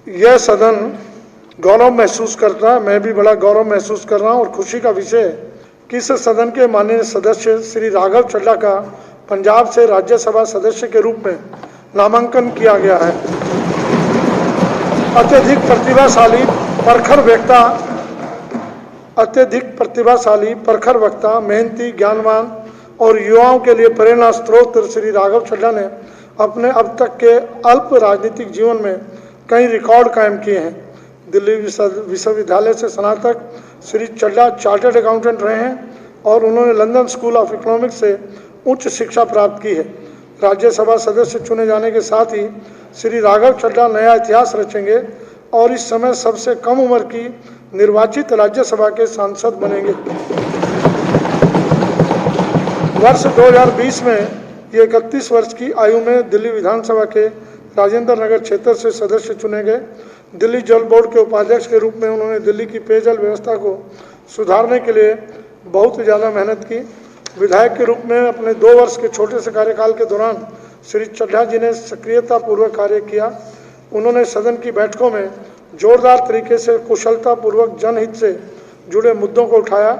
यह सदन गौरव महसूस करता है, मैं भी बड़ा गौरव महसूस कर रहा हूं और खुशी का विषय है कि इस सदन के माननीय सदस्य श्री राघव चड्ढा का पंजाब से राज्यसभा सदस्य के रूप में नामांकन किया गया है। अत्यधिक प्रखर वक्ता, मेहनती, ज्ञानवान और युवाओं के लिए प्रेरणा स्रोत श्री राघव चड्ढा ने अपने अब तक के अल्प राजनीतिक जीवन में कई रिकॉर्ड कायम किए हैं। दिल्ली विश्वविद्यालय से स्नातक श्री चड्ढा चार्टर्ड अकाउंटेंट रहे हैं और उन्होंने लंदन स्कूल ऑफ इकोनॉमिक्स से उच्च शिक्षा प्राप्त की है। राज्यसभा सदस्य चुने जाने के साथ ही श्री राघव चड्ढा नया इतिहास रचेंगे और इस समय सबसे कम उम्र की निर्वाचित राज्यसभा के सांसद बनेंगे। वर्ष 2020 में ये 31 वर्ष की आयु में दिल्ली विधानसभा के राजेंद्र नगर क्षेत्र से सदस्य चुने गए। दिल्ली जल बोर्ड के उपाध्यक्ष के रूप में उन्होंने दिल्ली की पेयजल व्यवस्था को सुधारने के लिए बहुत ज़्यादा मेहनत की। विधायक के रूप में अपने 2 वर्ष के छोटे से कार्यकाल के दौरान श्री चड्ढा जी ने सक्रियतापूर्वक कार्य किया। उन्होंने सदन की बैठकों में जोरदार तरीके से कुशलतापूर्वक जनहित से जुड़े मुद्दों को उठाया।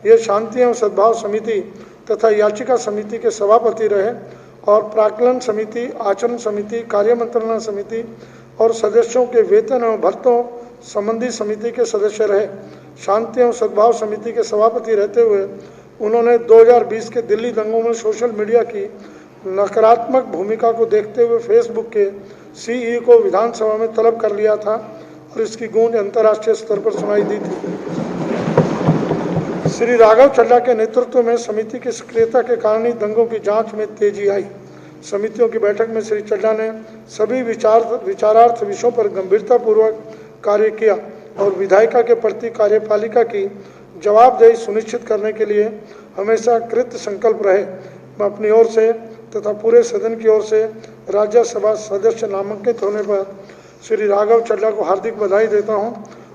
ये शांति एवं सद्भाव समिति तथा याचिका समिति के सभापति रहे और प्राक्कलन समिति, आचरण समिति, कार्य मंत्रणा समिति और सदस्यों के वेतन एवं भत्तों संबंधी समिति के सदस्य रहे। शांति एवं सद्भाव समिति के सभापति रहते हुए उन्होंने 2020 के दिल्ली दंगों में सोशल मीडिया की नकारात्मक भूमिका को देखते हुए फेसबुक के सीईओ को विधानसभा में तलब कर लिया था और इसकी गूंज अंतर्राष्ट्रीय स्तर पर सुनाई दी थी। श्री राघव चड्ढा के नेतृत्व में समिति की सक्रियता के कारण ही दंगों की जांच में तेजी आई। समितियों की बैठक में श्री चड्ढा ने सभी विचारार्थ विषयों पर गंभीरतापूर्वक कार्य किया और विधायिका के प्रति कार्यपालिका की जवाबदेही सुनिश्चित करने के लिए हमेशा कृत संकल्प रहे। मैं अपनी ओर से तथा पूरे सदन की ओर से राज्यसभा सदस्य नामांकित होने पर श्री राघव चड्ढा को हार्दिक बधाई देता हूं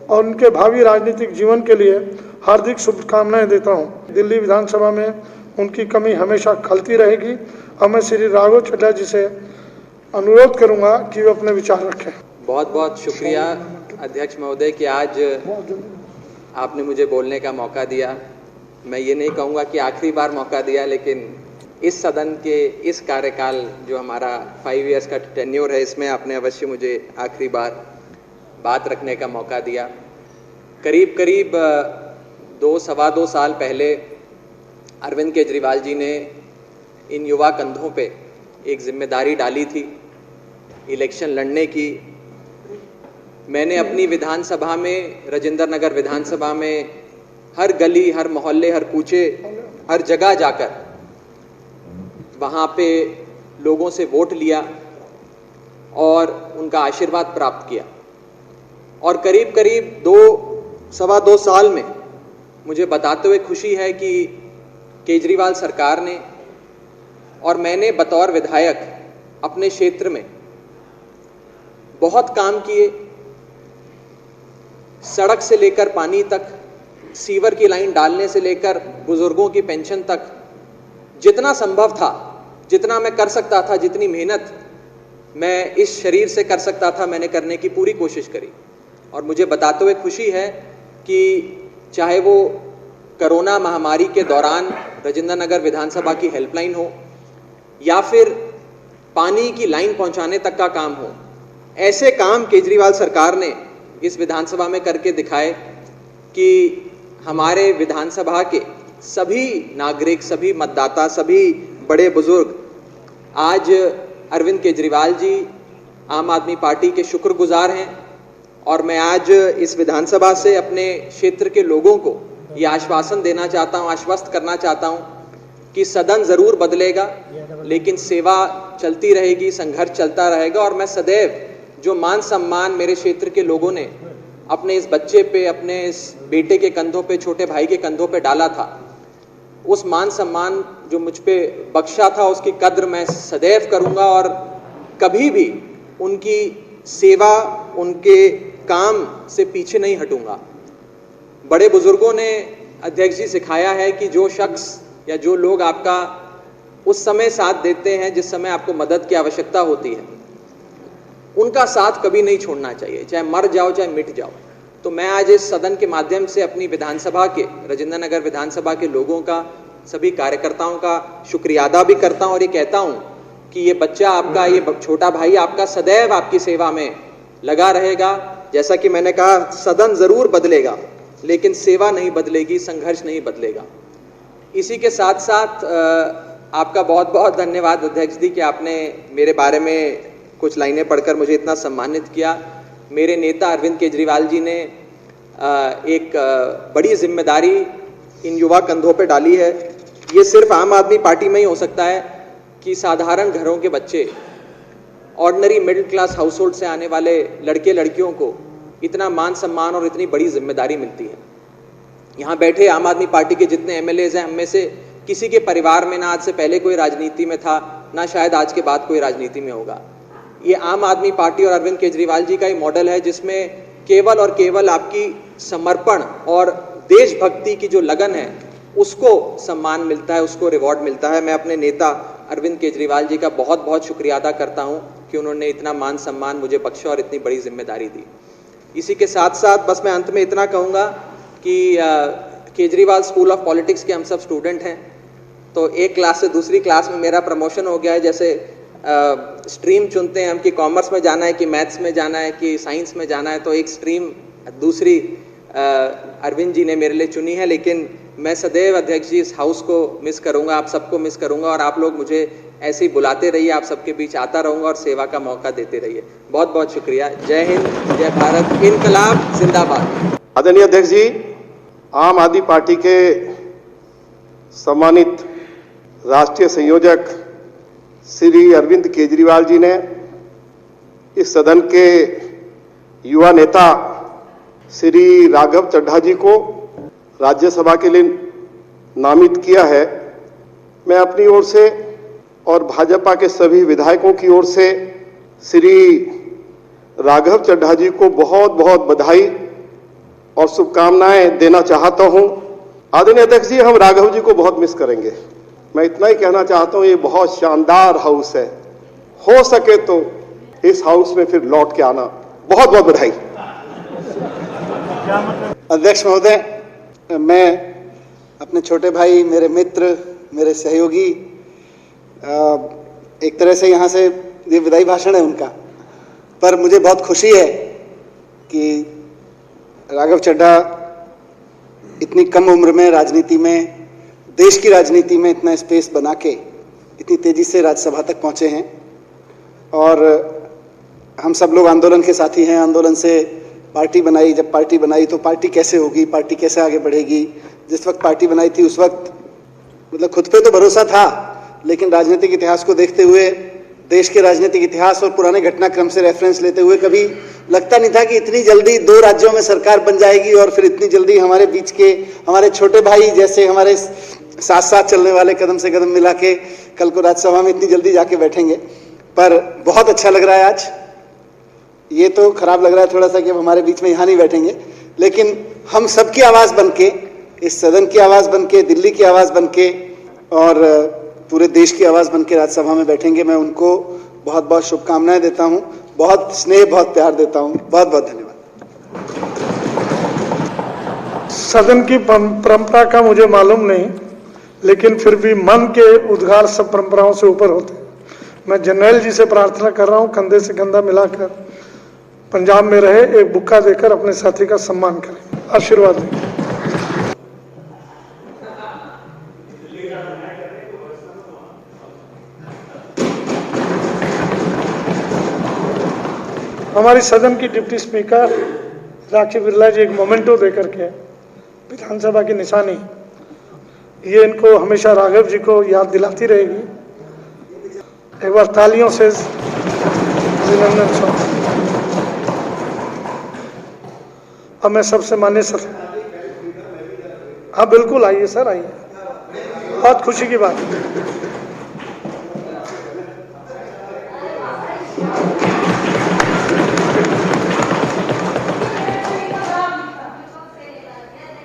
और उनके भावी राजनीतिक जीवन के लिए हार्दिक शुभकामनाएं देता हूं। दिल्ली विधानसभा में उनकी कमी हमेशा खलती रहेगी और मैं श्री राघव चड्ढा जी से अनुरोध करूंगा कि वे अपने विचार रखें। बहुत बहुत शुक्रिया अध्यक्ष महोदय कि आज आपने मुझे बोलने का मौका दिया। मैं ये नहीं कहूँगा कि आखिरी बार मौका दिया, लेकिन इस सदन के इस कार्यकाल जो हमारा 5 इयर्स का टेन्योर है, इसमें आपने अवश्य मुझे आखिरी बार बात रखने का मौका दिया। करीब 2-2.25 साल पहले अरविंद केजरीवाल जी ने इन युवा कंधों पे एक जिम्मेदारी डाली थी इलेक्शन लड़ने की। मैंने अपनी विधानसभा में, राजेंद्र नगर विधानसभा में, हर गली, हर मोहल्ले, हर कूचे, हर जगह जाकर वहाँ पे लोगों से वोट लिया और उनका आशीर्वाद प्राप्त किया। और करीब 2-2.25 साल में मुझे बताते हुए खुशी है कि केजरीवाल सरकार ने और मैंने बतौर विधायक अपने क्षेत्र में बहुत काम किए। सड़क से लेकर पानी तक, सीवर की लाइन डालने से लेकर बुजुर्गों की पेंशन तक, जितना संभव था, जितना मैं कर सकता था, जितनी मेहनत मैं इस शरीर से कर सकता था, मैंने करने की पूरी कोशिश करी। और मुझे बताते हुए खुशी है कि चाहे वो कोरोना महामारी के दौरान राजेंद्र नगर विधानसभा की हेल्पलाइन हो या फिर पानी की लाइन पहुंचाने तक का काम हो, ऐसे काम केजरीवाल सरकार ने इस विधानसभा में करके दिखाए कि हमारे विधानसभा के सभी नागरिक, सभी मतदाता, सभी बड़े बुजुर्ग आज अरविंद केजरीवाल जी आम आदमी पार्टी के शुक्रगुजार हैं। और मैं आज इस विधानसभा से अपने क्षेत्र के लोगों को ये आश्वासन देना चाहता हूँ, आश्वस्त करना चाहता हूँ कि सदन ज़रूर बदलेगा, लेकिन सेवा चलती रहेगी, संघर्ष चलता रहेगा। और मैं सदैव जो मान सम्मान मेरे क्षेत्र के लोगों ने अपने इस बच्चे पे, अपने इस बेटे के कंधों पे, छोटे भाई के कंधों पे डाला था, उस मान सम्मान जो मुझ पे बख्शा था, उसकी कद्र मैं सदैव करूंगा और कभी भी उनकी सेवा, उनके काम से पीछे नहीं हटूंगा। बड़े बुजुर्गों ने अध्यक्ष जी सिखाया है कि जो शख्स या जो लोग आपका उस समय साथ देते हैं जिस समय आपको मदद की आवश्यकता होती है, उनका साथ कभी नहीं छोड़ना चाहिए, चाहे मर जाओ चाहे मिट जाओ। तो मैं आज इस सदन के माध्यम से अपनी विधानसभा के, राजेंद्र नगर विधानसभा के लोगों का, सभी कार्यकर्ताओं का शुक्रिया अदा भी करता हूं और ये कहता हूं कि ये बच्चा आपका, ये छोटा भाई आपका सदैव आपकी सेवा में लगा रहेगा। जैसा कि मैंने कहा, सदन जरूर बदलेगा लेकिन सेवा नहीं बदलेगी, संघर्ष नहीं बदलेगा। इसी के साथ साथ आपका बहुत बहुत धन्यवाद अध्यक्ष जी कि आपने मेरे बारे में कुछ लाइनें पढ़कर मुझे इतना सम्मानित किया। मेरे नेता अरविंद केजरीवाल जी ने एक बड़ी जिम्मेदारी इन युवा कंधों पे डाली है। ये सिर्फ आम आदमी पार्टी में ही हो सकता है कि साधारण घरों के बच्चे, ordinary middle class house hold से आने वाले लड़के लड़कियों को इतना मान सम्मान और इतनी बड़ी जिम्मेदारी मिलती है। यहाँ बैठे आम आदमी पार्टी के जितने एमएलएज हैं, हम में से किसी के परिवार में ना आज से पहले कोई राजनीति में था, ना शायद आज के बाद कोई राजनीति में होगा। ये आम आदमी पार्टी और अरविंद केजरीवाल जी का ही मॉडल है जिसमें केवल और केवल आपकी समर्पण और देशभक्ति की जो लगन है उसको सम्मान मिलता है, उसको रिवॉर्ड मिलता है। मैं अपने नेता अरविंद केजरीवाल जी का बहुत बहुत शुक्रिया अदा करता हूं कि उन्होंने इतना मान सम्मान मुझे बख्शा और इतनी बड़ी जिम्मेदारी दी। इसी के साथ साथ बस मैं अंत में इतना कहूँगा कि केजरीवाल स्कूल ऑफ पॉलिटिक्स के हम सब स्टूडेंट हैं, तो एक क्लास से दूसरी क्लास में मेरा प्रमोशन हो गया है। जैसे स्ट्रीम चुनते हैं हम कि कॉमर्स में जाना है कि मैथ्स में जाना है कि साइंस में जाना है, तो एक स्ट्रीम दूसरी अरविंद जी ने मेरे लिए चुनी है। लेकिन मैं सदैव अध्यक्ष जी इस हाउस को मिस करूंगा, आप सबको मिस करूंगा और आप लोग मुझे ऐसे ही बुलाते रहिए, आप सबके बीच आता रहूंगा और सेवा का मौका देते रहिए। बहुत बहुत शुक्रिया। जय हिंद, जय भारत, इनकलाब जिंदाबाद। आदरणीय अध्यक्ष जी, आम आदमी पार्टी के सम्मानित राष्ट्रीय संयोजक श्री अरविंद केजरीवाल जी ने इस सदन के युवा नेता श्री राघव चड्ढा जी को राज्यसभा के लिए नामित किया है। मैं अपनी ओर से और भाजपा के सभी विधायकों की ओर से श्री राघव चड्ढा जी को बहुत बहुत बधाई और शुभकामनाएं देना चाहता हूं। आदरणीय अध्यक्ष जी, हम राघव जी को बहुत मिस करेंगे। मैं इतना ही कहना चाहता हूं, ये बहुत शानदार हाउस है, हो सके तो इस हाउस में फिर लौट के आना। बहुत बहुत बधाई। अध्यक्ष महोदय, मैं अपने छोटे भाई, मेरे मित्र, मेरे सहयोगी, एक तरह से यहाँ से ये विदाई भाषण है उनका, पर मुझे बहुत खुशी है कि राघव चड्ढा इतनी कम उम्र में राजनीति में, देश की राजनीति में इतना स्पेस बना के इतनी तेजी से राज्यसभा तक पहुँचे हैं। और हम सब लोग आंदोलन के साथी हैं, आंदोलन से पार्टी बनाई, जब पार्टी बनाई तो पार्टी कैसे होगी, पार्टी कैसे आगे बढ़ेगी। जिस वक्त पार्टी बनाई थी उस वक्त मतलब खुद पे तो भरोसा था, लेकिन राजनीतिक इतिहास को देखते हुए, देश के राजनीतिक इतिहास और पुराने घटनाक्रम से रेफरेंस लेते हुए कभी लगता नहीं था कि इतनी जल्दी 2 राज्यों में सरकार बन जाएगी और फिर इतनी जल्दी हमारे बीच के हमारे छोटे भाई जैसे हमारे साथ साथ चलने वाले कदम से कदम मिला के कल को राज्यसभा में इतनी जल्दी जाके बैठेंगे। पर बहुत अच्छा लग रहा है आज। ये तो खराब लग रहा है थोड़ा सा कि अब हमारे बीच में यहाँ नहीं बैठेंगे, लेकिन हम सबकी आवाज़ बन के, इस सदन की आवाज़ बन के, दिल्ली की आवाज़ बन के और पूरे देश की आवाज़ बन के राज्यसभा में बैठेंगे। मैं उनको बहुत बहुत शुभकामनाएं देता हूँ, बहुत स्नेह, बहुत प्यार देता हूँ। बहुत बहुत धन्यवाद। सदन की परंपरा का मुझे मालूम नहीं, लेकिन फिर भी मन के उद्गार सब परंपराओं से ऊपर होते हैं। मैं जनरल जी से प्रार्थना कर रहा हूँ, कंधे से कंधा मिलाकर पंजाब में रहे, एक बुक्का देकर अपने साथी का सम्मान करें, आशीर्वाद दें। हमारी सदन की डिप्टी स्पीकर राखी बिरला जी एक मोमेंटो देकर के विधानसभा की निशानी, ये इनको हमेशा राघव जी को याद दिलाती रहेगी। एक बार तालियों से अभिनंदन सुनो। अब मैं सबसे मान्य सर, हाँ बिल्कुल आइए सर, आइए, बहुत खुशी की बात है।